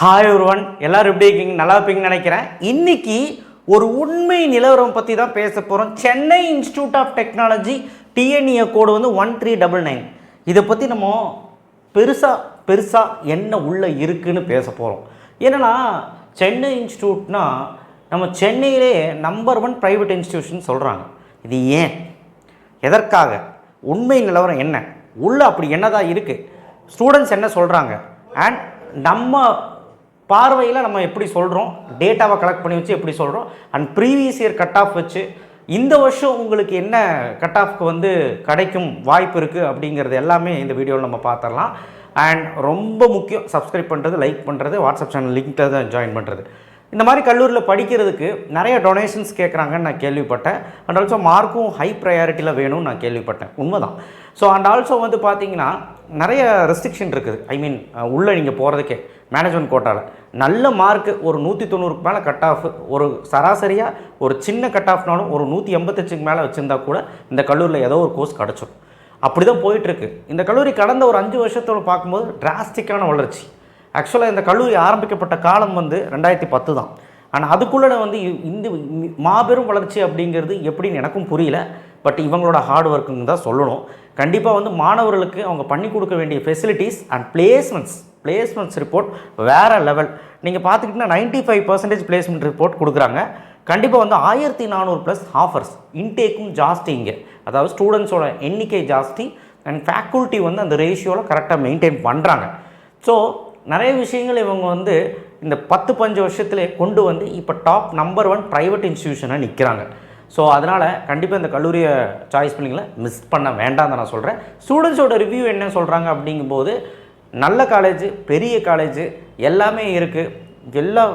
Hi ஒருவன் எல்லாரும் எப்படி இருக்கீங்க? நல்லா இருப்பீங்கன்னு நினைக்கிறேன். இன்னைக்கு ஒரு உண்மை நிலவரம் பற்றி தான் பேச போகிறோம். Chennai institute of technology TNEA code வந்து 1399. இதை பற்றி நம்ம பெருசாக என்ன உள்ளே இருக்குன்னு பேச போகிறோம். ஏன்னா சென்னை இன்ஸ்டியூட்னா நம்ம சென்னையிலே நம்பர் 1 ப்ரைவேட் இன்ஸ்டியூஷன் சொல்கிறாங்க. இது ஏன், எதற்காக, உண்மை நிலவரம் என்ன, உள்ளே அப்படி என்னதான் இருக்குது, ஸ்டூடெண்ட்ஸ் என்ன சொல்கிறாங்க, அண்ட் நம்ம பார்வையில் நம்ம எப்படி சொல்கிறோம், டேட்டாவை கலெக்ட் பண்ணி வச்சு எப்படி சொல்கிறோம், and previous year cut off வச்சு இந்த வருஷம் உங்களுக்கு என்ன கட் ஆஃப்க்கு வந்து கிடைக்கும் வாய்ப்பு இருக்குது அப்படிங்கிறது எல்லாமே இந்த வீடியோவில் நம்ம பார்த்துடலாம். அண்ட் ரொம்ப முக்கியம், சப்ஸ்கிரைப் பண்ணுறது, லைக் பண்ணுறது, வாட்ஸ்அப் சேனல் லிங்க்கில் தான் ஜாயின் பண்ணுறது. இந்த மாதிரி கல்லூரியில் படிக்கிறதுக்கு நிறைய டொனேஷன்ஸ் கேட்குறாங்கன்னு நான் கேள்விப்பட்டேன். அண்ட் ஆல்சோ மார்க்கும் ஹை ப்ரையாரிட்டியில் வேணும்னு நான் கேள்விப்பட்டேன். உண்மைதான். ஸோ அண்ட் ஆல்சோ வந்து பார்த்தீங்கன்னா நிறைய ரெஸ்ட்ரிக்ஷன் இருக்குது. ஐ மீன் உள்ளே நீங்கள் போகிறதுக்கே மேனேஜ்மெண்ட் கோட்டாவில் நல்ல மார்க்கு ஒரு 190க்கு மேலே கட் ஆஃப், ஒரு சராசரியாக ஒரு சின்ன கட் ஆஃப்னாலும் ஒரு 188க்கு மேலே வச்சுருந்தா கூட இந்த கல்லூரியில் ஏதோ ஒரு கோர்ஸ் கிடச்சிடும். அப்படி தான் போயிட்டுருக்கு. இந்த கல்லூரி கடந்த ஒரு 5 வருஷத்தோடு பார்க்கும்போது டிராஸ்டிக்கான வளர்ச்சி. ஆக்சுவலாக இந்த கல்லூரி ஆரம்பிக்கப்பட்ட காலம் வந்து 2010 தான். ஆனால் அதுக்குள்ளே வந்து இந்த மாபெரும் வளர்ச்சி அப்படிங்கிறது எப்படின்னு எனக்கும் புரியல. பட் இவங்களோட ஹார்ட் ஒர்க்குன்னு தான் சொல்லணும். கண்டிப்பாக வந்து மாணவர்களுக்கு அவங்க பண்ணி கொடுக்க வேண்டிய ஃபெசிலிட்டிஸ் அண்ட் பிளேஸ்மெண்ட்ஸ் ரிப்போர்ட் வேறு லெவல். நீங்கள் பார்த்துக்கிட்டிங்கன்னா 95% பிளேஸ்மெண்ட் ரிப்போர்ட் கொடுக்குறாங்க. கண்டிப்பாக வந்து 1400+ ஆஃபர்ஸ், இன்டேக்கும் ஜாஸ்தி இங்கே. அதாவது ஸ்டூடெண்ட்ஸோட எண்ணிக்கை ஜாஸ்தி அண்ட் ஃபேக்கல்ட்டி வந்து அந்த ரேஷியோவில் கரெக்டாக மெயின்டைன் பண்ணுறாங்க. ஸோ நிறைய விஷயங்கள் இவங்க வந்து இந்த 10-15 வருஷத்துலேயே கொண்டு வந்து இப்போ டாப் நம்பர் 1 ப்ரைவேட் இன்ஸ்டியூஷனாக நிற்கிறாங்க. ஸோ அதனால் கண்டிப்பாக இந்த கல்லூரியை சாய்ஸ் பண்ணிங்களா மிஸ் பண்ண வேண்டாம் தான் நான் சொல்கிறேன். ஸ்டூடெண்ட்ஸோட ரிவ்யூ என்ன சொல்கிறாங்க அப்படிங்கும்போது, நல்ல காலேஜு, பெரிய காலேஜு எல்லாமே இருக்குது, எல்லாம்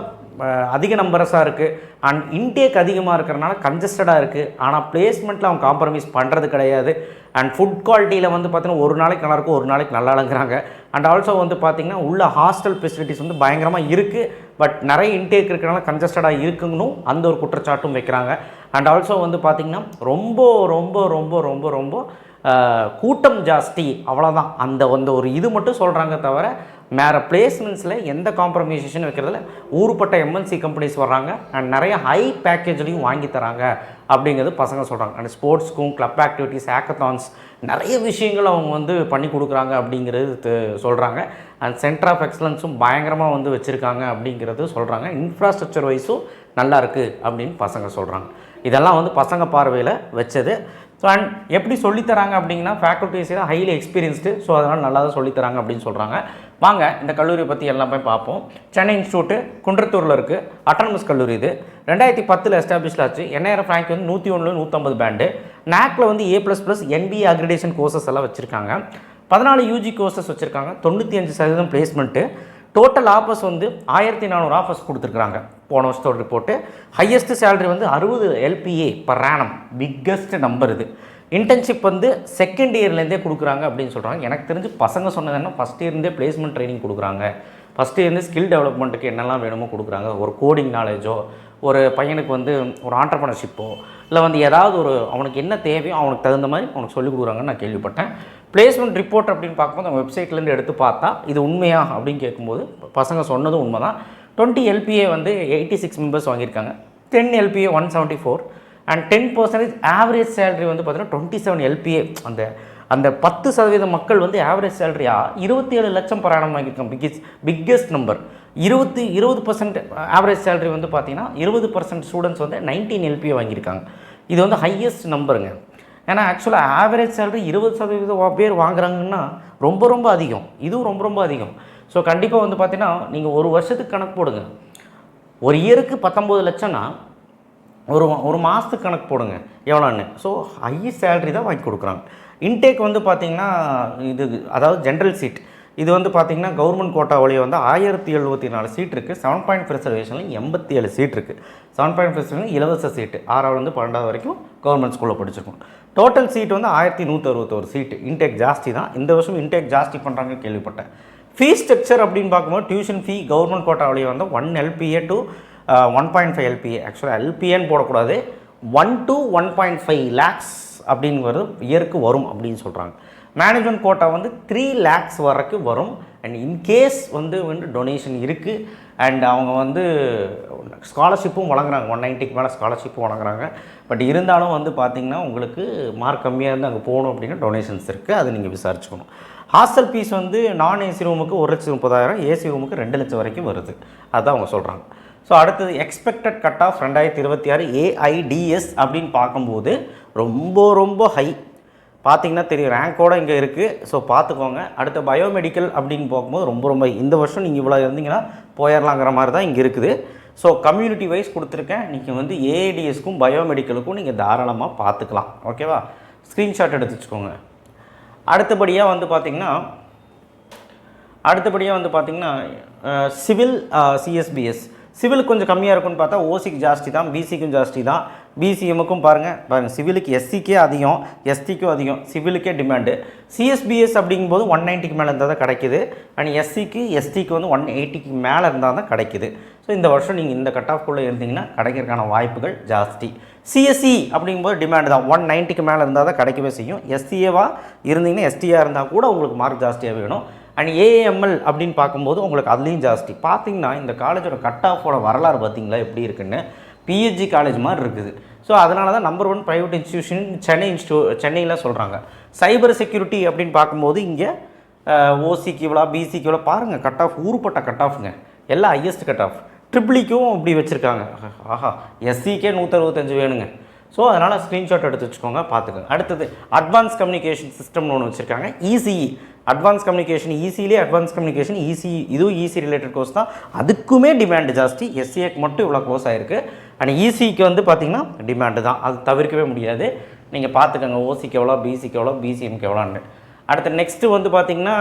அதிக நம்பர்ஸாக இருக்குது, அண்ட் இன்டேக் அதிகமாக இருக்கிறனால கன்ஜஸ்டடாக இருக்குது. ஆனால் பிளேஸ்மெண்ட்டில் அவங்க காம்ப்ரமைஸ் பண்ணுறது கிடையாது. அண்ட் ஃபுட் குவாலிட்டியில் வந்து பார்த்திங்கன்னா ஒரு நாளைக்கு நல்லாயிருக்கும், ஒரு நாளைக்கு நல்லா இல்லைங்கிறாங்க. அண்ட் ஆல்சோ வந்து பார்த்திங்கன்னா உள்ள ஹாஸ்டல் ஃபெசிலிட்டிஸ் வந்து பயங்கரமாக இருக்குது. பட் நிறைய இன்டேக் இருக்கிறனால கன்ஜஸ்டடாக இருக்குங்கன்னு அந்த ஒரு குற்றச்சாட்டும் வைக்கிறாங்க. அண்ட் ஆல்சோ வந்து பார்த்திங்கன்னா ரொம்ப ரொம்ப ரொம்ப ரொம்ப ரொம்ப கூட்டம் ஜாஸ்தி, அவ்வளோதான். அந்த ஒரு இது மட்டும் சொல்கிறாங்க தவிர வேறு பிளேஸ்மெண்ட்ஸில் எந்த காம்ப்ரமைசேஷன் வைக்கிறதுல ஊருப்பட்ட எம்என்சி கம்பெனிஸ் வர்றாங்க அண்ட் நிறைய ஹை பேக்கேஜ்லையும் வாங்கி தராங்க அப்படிங்கிறது பசங்க சொல்கிறாங்க. அண்ட் ஸ்போர்ட்ஸ்க்கும் கிளப் ஆக்டிவிட்டீஸ், ஹேக்கத்தான்ஸ் நிறைய விஷயங்கள் அவங்க வந்து பண்ணி கொடுக்குறாங்க அப்படிங்கிறது சொல்கிறாங்க. அண்ட் சென்டர் ஆஃப் எக்ஸலன்ஸும் பயங்கரமாக வந்து வச்சுருக்காங்க அப்படிங்கிறது சொல்கிறாங்க. இன்ஃப்ராஸ்ட்ரக்சர் வைஸும் நல்லா இருக்குது அப்படின்னு பசங்க சொல்கிறாங்க. இதெல்லாம் வந்து பசங்க பார்வையில் வச்சது. ஸோ அண்ட் எப்படி சொல்லித்தராங்க அப்படிங்கன்னா ஃபேக்கல்ட்டிஸ் தான் ஹைலி எக்ஸ்பீரியன்ஸ்டு. ஸோ அதனால் நல்லா தான் சொல்லித்தராங்க அப்படின்னு சொல்கிறாங்க. வாங்க இந்த கல்லூரியை பற்றி எல்லாம் போய் பார்ப்போம். சென்னை இன்ஸ்டியூட்டு குன்றத்தூரில் இருக்குது. அட்டானமஸ் கல்லூரி. இது 2010 எஸ்டாப்ளிஷ் ஆச்சு. NIRF ரேங்க் வந்து 101 150 பேண்டு. NACல வந்து A++ NBA அக்ரிடேஷன் கோர்சஸ் எல்லாம் வச்சுருக்காங்க. 14 UG கோர்சஸ் வச்சுருக்காங்க. 95% பிளேஸ்மெண்ட்டு. டோட்டல் ஆஃபர்ஸ் வந்து 1400 ஆஃபர்ஸ் கொடுத்துருக்குறாங்க போன வருஷத்தோட ரிப்போர்ட்டு. ஹையஸ்ட் சேலரி வந்து 60 LPA per annum, biggest number இது. இன்டர்ன்ஷிப் வந்து செகண்ட் இயர்லேருந்தே கொடுக்குறாங்க அப்படின்னு சொல்கிறாங்க. எனக்கு தெரிஞ்சு பசங்க சொன்னது என்ன, ஃபஸ்ட் இயர்லேருந்தே பிளேஸ்மெண்ட் ட்ரைனிங் கொடுக்குறாங்க. ஃபஸ்ட் இயர்லேருந்து ஸ்கில் டெவலப்மெண்ட்டுக்கு என்னெல்லாம் வேணுமோ கொடுக்குறாங்க. ஒரு கோடிங் நாலேஜோ, ஒரு பையனுக்கு வந்து ஒரு ஆண்டர்ப்ரனர்ஷிப்போ, இல்லை வந்து ஏதாவது ஒரு அவனுக்கு என்ன தேவையோ அவனுக்கு தகுந்த மாதிரி அவனுக்கு சொல்லிக் கொடுக்குறாங்கன்னு நான் கேள்விப்பட்டேன். பிளேஸ்மெண்ட் ரிப்போர்ட் அப்படின்னு பார்க்கும்போது அவங்க வெப்சைட்லேருந்து எடுத்து பார்த்தா இது உண்மையா அப்படின்னு கேட்கும்போது பசங்க சொன்னதும் உண்மை தான். 20 LPA வந்து 86 மெம்பர்ஸ் வாங்கியிருக்காங்க. 10 LPA 174 அண்ட் 10% ஆவரேஜ் சேலரி வந்து பார்த்தீங்கன்னா 27 LPA. அந்த 10% மக்கள் வந்து ஆவரேஜ் சேலரியாக 27 லட்சம் per annum வாங்கியிருக்காங்க. Biggest number. 20% ஆவரேஜ் சேலரி வந்து பார்த்திங்கன்னா 20% ஸ்டூடெண்ட்ஸ் வந்து 19 LPA வாங்கியிருக்காங்க. இது வந்து ஹையஸ்ட் நம்பருங்க. ஏன்னா ஆக்சுவலாக ஆவரேஜ் சேலரி 20% பேர் வாங்குறாங்கன்னா ரொம்ப ரொம்ப அதிகம். இதுவும் ரொம்ப ரொம்ப அதிகம். ஸோ கண்டிப்பாக வந்து பார்த்திங்கன்னா நீங்கள் ஒரு வருஷத்துக்கு கணக்கு போடுங்க. ஒரு இயருக்கு 19 லட்சம்னா ஒரு மாதத்துக்கு கணக்கு போடுங்க எவ்வளோன்னு. ஸோ ஹை சேலரி தான் வாங்கி கொடுக்குறாங்க. இன்டேக் வந்து பார்த்திங்கன்னா இது அதாவது ஜென்ரல் சீட் இது வந்து பார்த்திங்கன்னா கவர்மெண்ட் கோட்டா வழியாக வந்து 1074 சீட் இருக்குது. 7.5 ரிசர்வேஷனில் 87 சீட் இருக்குது. 7.5 ரிசர்வேஷன் இலவச சீட்டு 6ஆவதுலேருந்து 12ஆவது வரைக்கும் கவர்மெண்ட் ஸ்கூலில் படிச்சிருக்கோம். டோட்டல் சீட் வந்து 1161 சீட்டு. இன்டேக் ஜாஸ்தி தான். இந்த வருஷம் இன்டேக் ஜாஸ்தி பண்ணுறாங்கன்னு கேள்விப்பட்டேன். ஃபீஸ் ஸ்ட்ரக்சர் அப்படின்னு பார்க்கும்போது டியூஷன் ஃபீ கவர்மெண்ட் கோட்டா வழியாக வந்து 1 LPA to 1.5 LPA. ஆக்சுவலாக LPAன்னு போடக்கூடாது, 1 to 1.5 lakhs அப்படிங்கிறது இயருக்கு வரும் அப்படின்னு சொல்கிறாங்க. மேனேஜ்மெண்ட் கோட்டா வந்து 3 lakhs வரைக்கும் வரும். அண்ட் இன்கேஸ் வந்து டொனேஷன் இருக்குது அண்ட் அவங்க வந்து ஸ்காலர்ஷிப்பும் வழங்குறாங்க, 190க்கு மேலே ஸ்காலர்ஷிப்பும் வழங்குறாங்க. பட் இருந்தாலும் வந்து பார்த்திங்கன்னா உங்களுக்கு மார்க் கம்மியாக இருந்து அங்கே போகணும் அப்படின்னா டொனேஷன்ஸ் இருக்குது, அது நீங்கள் விசாரிச்சுக்கணும். ஹாஸ்டல் ஃபீஸ் வந்து நான் ஏசி ரூமுக்கு 1,30,000, ஏசி ரூமுக்கு 2 லட்சம் வரைக்கும் வருது, அதுதான் அவங்க சொல்கிறாங்க. ஸோ அடுத்தது எக்ஸ்பெக்டட் கட் ஆஃப் 2026 ஏஐடிஎஸ் அப்படின்னு பார்க்கும்போது ரொம்ப ரொம்ப ஹை பார்த்திங்கன்னா தெரியும், ரேங்கோடு இங்கே இருக்குது. ஸோ பார்த்துக்கோங்க. அடுத்த பயோமெடிக்கல் அப்படின்னு பார்க்கும்போது ரொம்ப ரொம்ப இந்த வருஷம் நீங்கள் இவ்வளோ இருந்தீங்கன்னா போயிடலாங்கிற மாதிரி தான் இங்கே இருக்குது. ஸோ கம்யூனிட்டி வைஸ் கொடுத்துருக்கேன், நீங்கள் வந்து ஏஐடிஎஸ்க்கும் பயோமெடிக்கலுக்கும் நீங்கள் தாராளமாக பார்த்துக்கலாம். ஓகேவா, ஸ்க்ரீன்ஷாட் எடுத்து வச்சுக்கோங்க. அடுத்தபடியாக வந்து பார்த்திங்கன்னா சிவில் சிஎஸ்பிஎஸ் சிவிலுக்கு கொஞ்சம் கம்மியாக இருக்குன்னு பார்த்தா ஓசிக்கு ஜாஸ்தி தான், பிசிக்கும் ஜாஸ்தி தான். பிசிஎம்முக்கும் பாருங்கள் சிவிலுக்கு எஸ்சிக்கே அதிகம், எஸ்டிக்கும் அதிகம், சிவிலுக்கே டிமாண்டு. சிஎஸ்பிஎஸ் அப்படிங்கும்போது 190க்கு மேலே இருந்தால் தான் கிடைக்குது. அண்ட் எஸ்சிக்கு எஸ்டிக்கு வந்து 180க்கு மேலே இருந்தால் தான் கிடைக்குது. ஸோ இந்த வருஷம் நீங்கள் இந்த கட் ஆஃப்குள்ளே இருந்தீங்கன்னா கிடைக்கிறதுக்கான வாய்ப்புகள் ஜாஸ்தி. சிஎஸ்சி அப்படிங்கும்போது டிமாண்டு தான், 190க்கு மேலே இருந்தால் தான் கிடைக்கவே செய்யும். எஸ்சிஏவாக இருந்தீங்கன்னா எஸ்டியாக இருந்தால் கூட உங்களுக்கு மார்க் ஜாஸ்தியாக வேணும். அண்ட் ஏஎம்எல் அப்படின்னு பார்க்கும்போது உங்களுக்கு அதுலேயும் ஜாஸ்தி. பார்த்திங்கன்னா இந்த காலேஜோட கட் ஆஃபோட வரலாறு பார்த்திங்களா எப்படி இருக்குன்னு, பிஹெச்டி காலேஜ் மாதிரி இருக்குது. ஸோ அதனால தான் நம்பர் 1 ப்ரைவேட் இன்ஸ்டியூஷன் சென்னையில் சொல்கிறாங்க. சைபர் செக்யூரிட்டி அப்படின்னு பார்க்கும்போது இங்கே ஓசிக்கு இவ்வளோ, பிசிக்கு இவ்வளோ பாருங்கள், கட் ஆஃப் ஊருப்பட்ட கட் ஆஃப்ங்க, எல்லாம் ஹையஸ்ட் கட் ஆஃப். ட்ரிபிளிக்கும் இப்படி வச்சுருக்காங்க. ஆஹா, எஸ்சிக்கே 165 வேணுங்க. ஸோ அதனால் ஸ்க்ரீன்ஷாட் எடுத்து வச்சுக்கோங்க, பார்த்துக்கோங்க. அடுத்தது அட்வான்ஸ் கம்யூனிகேஷன் சிஸ்டம்னு ஒன்று வச்சுருக்காங்க, இசிஇ. அட்வான்ஸ் கம்யூனிகேஷன் ஈஸிலே அட்வான்ஸ் கம்யூனிகேஷன் ஈஸி, இதுவும் ஈஸி ரிலேட்டட் கோர்ஸ் தான். அதுக்குமே டிமாண்டு ஜாஸ்தி. எஸ்சிஏக்கு மட்டும் இவ்வளோ கோர்ஸ் ஆகிருக்கு. அண்ட் ஈசிக்கு வந்து பார்த்திங்கன்னா டிமாண்டு தான், அது தவிர்க்கவே முடியாது. நீங்கள் பார்த்துக்கோங்க ஓசிக்கு எவ்வளோ, பிசிக்கு எவ்வளோ, பிசிஎம்க்கு எவ்வளோன்னு. அடுத்து நெக்ஸ்ட்டு வந்து பார்த்திங்கன்னா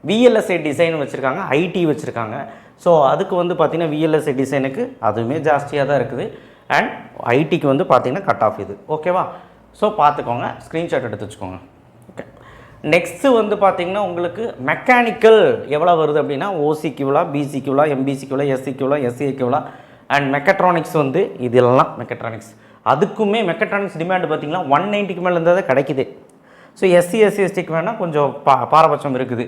விஎல்எஸ்ஐ டிசைன் வச்சுருக்காங்க, ஐடி வச்சுருக்காங்க. ஸோ அதுக்கு வந்து பார்த்திங்கன்னா விஎல்எஸ்ஐ டிசைனுக்கு அதுவுமே ஜாஸ்தியாக தான் இருக்குது. அண்ட் ஐடிக்கு வந்து பார்த்திங்கன்னா கட் ஆஃப் இது. ஓகேவா, ஸோ பார்த்துக்கோங்க, ஸ்க்ரீன்ஷாட் எடுத்து வச்சுக்கோங்க. ஓகே, நெக்ஸ்ட்டு வந்து பார்த்திங்கன்னா உங்களுக்கு மெக்கானிக்கல் எவ்வளோ வருது அப்படின்னா ஓசிக்கு இவ்வளோ, பிசிக்கு இவ்வளோ, எம்பிசிக்கு இவ்வளோ, எஸ்சிக்கு இவ்வளோ, எஸ்சிக்கு இவ்வளோ. அண்ட் மெக்கட்ரானிக்ஸ் வந்து இதெல்லாம் மெக்கட்ரானிக்ஸ், அதுக்குமே மெக்கட்ரானிக்ஸ் டிமாண்டு பார்த்திங்கன்னா 190க்கு மேலே இருந்தால் தான் கிடைக்குது. ஸோ எஸ்சிக்கு வேணால் கொஞ்சம் பாரபட்சம் இருக்குது.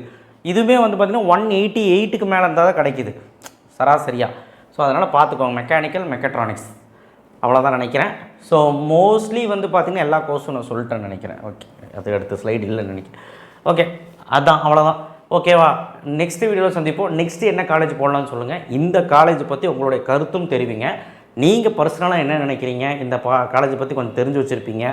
இதுவுமே வந்து பார்த்திங்கன்னா 188க்கு மேலே இருந்தால் தான் கிடைக்குது சராசரியாக. ஸோ அதனால் பார்த்துக்கோங்க, மெக்கானிக்கல் மெக்கட்ரானிக்ஸ் அவ்வளோதான் நினைக்கிறேன். ஸோ மோஸ்ட்லி வந்து பார்த்திங்கன்னா எல்லா கோர்ஸும் நான் சொல்லிட்டேன்னு நினைக்கிறேன். ஓகே, அது அடுத்த ஸ்லைடு இல்லைன்னு நினைக்கிறேன். ஓகே, அதுதான் அவ்வளோதான். ஓகேவா, நெக்ஸ்ட் வீடியோவில் சந்திப்போம். நெக்ஸ்ட்டு என்ன காலேஜ் போடலான்னு சொல்லுங்கள். இந்த காலேஜ் பற்றி உங்களுடைய கருத்தும் தெரிவிங்க. நீங்கள் பர்சனலாக என்ன நினைக்கிறீங்க, இந்த காலேஜை பற்றி கொஞ்சம் தெரிஞ்சு வச்சுருப்பீங்க,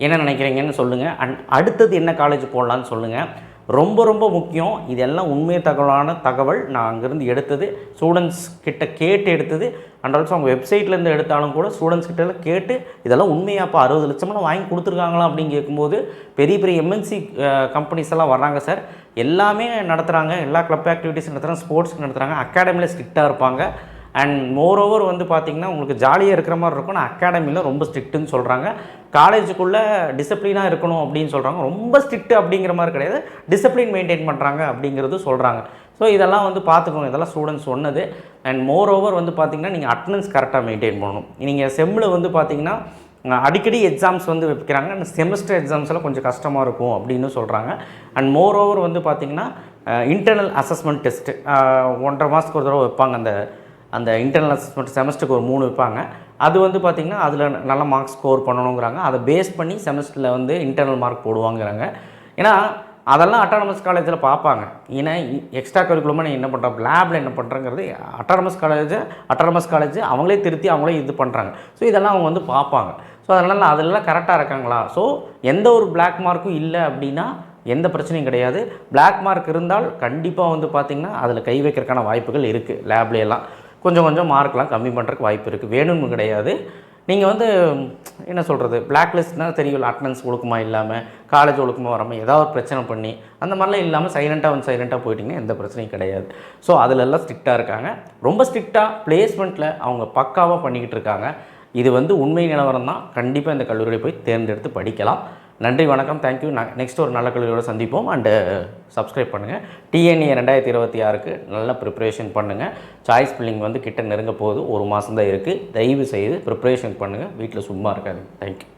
என்ன நினைக்கிறீங்கன்னு சொல்லுங்கள். அண்ட் அடுத்தது என்ன காலேஜ் போடலான்னு சொல்லுங்கள். ரொம்ப ரொம்ப முக்கியம், இதெல்லாம் உண்மை தகவல் நான் அங்கேருந்து எடுத்தது, ஸ்டூடெண்ட்ஸ் கிட்ட கேட்டு எடுத்தது. அண்ட் ஆல்சோ அவங்க வெப்சைட்லேருந்து எடுத்தாலும் கூட ஸ்டூடெண்ட்ஸ் கிட்ட கேட்டு இதெல்லாம் உண்மையாப்பா 60 லட்சமெல்லாம் வாங்கி கொடுத்துருக்காங்களா அப்படின்னு கேட்கும்போது பெரிய பெரிய எம்என்சி கம்பெனிஸ் எல்லாம் வர்றாங்க சார், எல்லாமே நடத்துகிறாங்க, எல்லா கிளப் ஆக்டிவிட்டீஸ் நடத்துகிறாங்க, ஸ்போர்ட்ஸ் நடத்துகிறாங்க, அகாடமியில் ஸ்ட்ரிக்டாக இருப்பாங்க. அண்ட் மோரோவர் வந்து பார்த்திங்கன்னா உங்களுக்கு ஜாலியாக இருக்கிற மாதிரி இருக்கும். நான் அகாடமியில் ரொம்ப ஸ்ட்ரிக்ட்டுன்னு சொல்கிறாங்க. காலேஜுக்குள்ளே டிசிப்ளினாக இருக்கணும் அப்படின்னு சொல்கிறாங்க. ரொம்ப ஸ்ட்ரிக்ட்டு அப்படிங்கிற மாதிரி கிடையாது, டிசிப்ளின் மெயின்டைன் பண்ணுறாங்க அப்படிங்கிறது சொல்கிறாங்க. ஸோ இதெல்லாம் வந்து பார்த்துக்கோங்க, இதெல்லாம் ஸ்டூடெண்ட்ஸ் சொன்னது. அண்ட் மோரோவர் வந்து பார்த்திங்கன்னா நீங்கள் அட்டனன்ஸ் கரெக்டாக மெயின்டைன் பண்ணணும். நீங்கள் செம்மில் வந்து பார்த்திங்கன்னா அடிக்கடி எக்ஸாம்ஸ் வந்து வைக்கிறாங்க. அண்ட் செமஸ்டர் எக்ஸாம்ஸ்லாம் கொஞ்சம் கஷ்டமாக இருக்கும் அப்படின்னு சொல்கிறாங்க. அண்ட் மோரோவர் வந்து பார்த்திங்கன்னா இன்டர்னல் அசஸ்மெண்ட் டெஸ்ட்டு 1.5 மாதத்துக்கு ஒரு தடவை வைப்பாங்க. அந்த இன்டர்னல் அசஸ்மெண்ட் செமஸ்டருக்கு ஒரு 3 வைப்பாங்க. அது வந்து பார்த்திங்கன்னா அதில் நல்ல மார்க்ஸ் ஸ்கோர் பண்ணணுங்கிறாங்க. அதை பேஸ் பண்ணி செமஸ்டரில் வந்து இன்டர்னல் மார்க் போடுவாங்கிறாங்க. ஏன்னா அதெல்லாம் அட்டானமஸ் காலேஜில் பார்ப்பாங்க. ஏன்னா எக்ஸ்ட்ரா கரிக்குலமாக நீ என்ன பண்ணுற, லேபில் என்ன பண்ணுறங்கிறது அட்டானமஸ் காலேஜ் அவங்களே திருத்தி அவங்களே இது பண்ணுறாங்க. ஸோ இதெல்லாம் அவங்க வந்து பார்ப்பாங்க. ஸோ அதனால் அதெல்லாம் கரெக்டாக இருக்காங்களா. ஸோ எந்த ஒரு பிளாக் மார்க்கும் இல்லை அப்படின்னா எந்த பிரச்சனையும் கிடையாது. பிளாக் மார்க் இருந்தால் கண்டிப்பாக வந்து பார்த்திங்கன்னா அதில் கை வைக்கிறதுக்கான வாய்ப்புகள் இருக்குது. லேப்லையெல்லாம் கொஞ்சம் மார்க்லாம் கம்மி பண்ணுறதுக்கு வாய்ப்பு இருக்குது, வேணும்னு கிடையாது. நீங்கள் வந்து என்ன சொல்கிறது, பிளாக் லிஸ்ட்னால் தெரியல, அட்டனன்ஸ் ஒழுக்கமாக இல்லாமல் காலேஜ் ஒழுக்கமாக வராமல் ஏதாவது பிரச்சனை பண்ணி அந்த மாதிரிலாம் இல்லாமல் சைலண்ட்டாக போயிட்டிங்கன்னா எந்த பிரச்சனையும் கிடையாது. ஸோ அதிலெல்லாம் ஸ்ட்ரிக்டாக இருக்காங்க. ரொம்ப ஸ்ட்ரிக்டாக பிளேஸ்மெண்ட்டில் அவங்க பக்காவாக பண்ணிக்கிட்டு இருக்காங்க. இது வந்து உண்மை நிலவரம் தான். கண்டிப்பாக இந்த கல்லூரியில் போய் தேர்ந்தெடுத்து படிக்கலாம். நன்றி, வணக்கம், தேங்க்யூ. நெக்ஸ்ட் ஒரு நல்ல கல்லூரியோடு சந்திப்போம். அண்டு சப்ஸ்கிரைப் பண்ணுங்கள். டிஎன்ஏ 2026க்கு நல்ல ப்ரிப்ரேஷன் பண்ணுங்கள். சாய்ஸ் ஃபில்லிங் வந்து கிட்ட நெருங்க போகுது, 1 மாதம் தான் இருக்குது. தயவு செய்து ப்ரிப்ரேஷன் பண்ணுங்கள், வீட்டில் சும்மா இருக்காது. தேங்க்யூ.